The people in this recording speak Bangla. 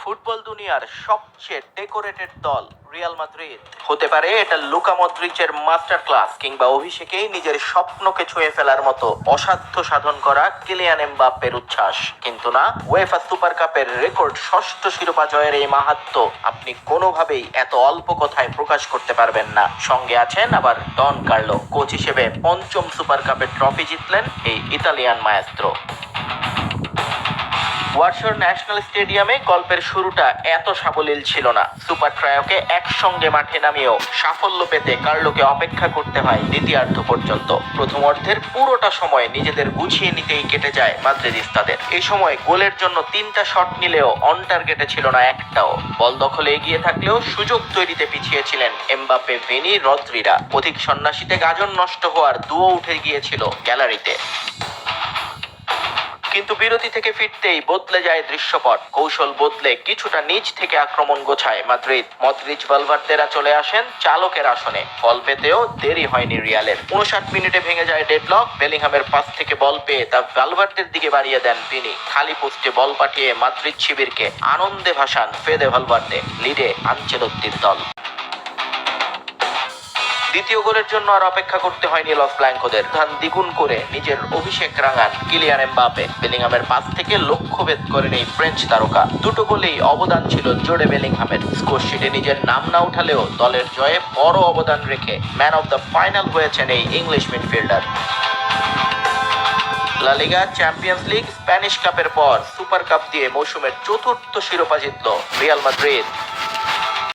ফুটবল দুনিয়ার সবচেয়ে ডেকোরেটেড দল রিয়াল মাদ্রিদ হতে পারে এটা লুকা মদ্রিচের মাস্টার ক্লাস, কিংবা অভিষেকেই নিজের স্বপ্নকে ছুঁয়ে ফেলার মতো অসাধ্য সাধন করা কিলিয়ান এমবাপ্পের উচ্ছ্বাস। কিন্তু না, উয়েফা সুপার কাপের রেকর্ড ষষ্ঠ শিরোপা জয়ের এই মাহাত্ম্য আপনি কোনোভাবেই এত অল্প কথায় প্রকাশ করতে পারবেন না। সঙ্গে আছেন আবার ডন কার্লো, কোচ হিসেবে পঞ্চম সুপার কাপের ট্রফি জিতলেন এই ইতালিয়ান মায়াস্ত্রো। ওয়ারশর ন্যাশনাল স্টেডিয়ামে গল্পের শুরুটা এত সাবলীল ছিল না। সুপার ট্রায়োকে একসঙ্গে মাঠে নামিয়েও সাফল্য পেতে কার্লোকে অপেক্ষা করতে হয় দ্বিতীয়ার্ধ পর্যন্ত। প্রথম অর্ধের পুরোটা সময় নিজেদের গুছিয়ে নিতেই কেটে যায় মাদ্রিদিস্তাদের। এই সময় গোলের জন্য 3টা শট নিলেও অন টার্গেটে ছিল না একটাও। বল দখলে এগিয়ে থাকলেও সুযোগ তৈরিতে পিছিয়ে ছিলেন এমবাপ্পে, ভিনি, রদ্রিরা। অধিক সন্ন্যাসীতে গাজন নষ্ট হওয়ার দুও উঠে গিয়েছিল গ্যালারিতে। কিন্তু বিরতি থেকে ফিরতেই বদলে যায় দৃশ্যপট। কৌশল বদলে কিছুটা নিচ থেকে আক্রমণ গোছায় মাদ্রিদ। মদ্রিচ, ভালভার্দেরা চলে আসেন চালকের আসনে। ফল পেতেও দেরি হয়নি রিয়ালের। 59 মিনিটে ভেঙে যায় ডেডলক। বেলিংহামের পাস থেকে বল পেয়ে তা ভালভার্দের দিকে বাড়িয়ে দেন ভিনি। খালি পোস্টে বল পাঠিয়ে মাদ্রিদ শিবিরকে আনন্দে ভাসান ফেদে ভালভার্দে। লিডে আনচেলত্তির দল। দ্বিতীয় গোলের জন্য আর অপেক্ষা করতে হয়নি লস ব্ল্যাঙ্কোদের। ধান দ্বিগুণ করে নিজের অভিষেক রাঙান কিলিয়ান এমবাপ্পে। বেলিংহামের পাস থেকে লক্ষ্যভেদ করেন এই ফ্রেঞ্চ তারকা। দুটো গোলেই অবদান ছিল জোডে বেলিংহামের। স্কোর শিটে নিজের নাম না উঠালেও দলের জয়ে বড় অবদান রেখে ম্যান অব দ্য ফাইনাল হয়েছেন এই ইংলিশ মিডফিল্ডার। লা লিগা, চ্যাম্পিয়ন্স লিগ, স্প্যানিশ কাপের পর সুপার কাপ দিয়ে মৌসুমের চতুর্থ শিরোপা জিতল রিয়াল মাদ্রিদ।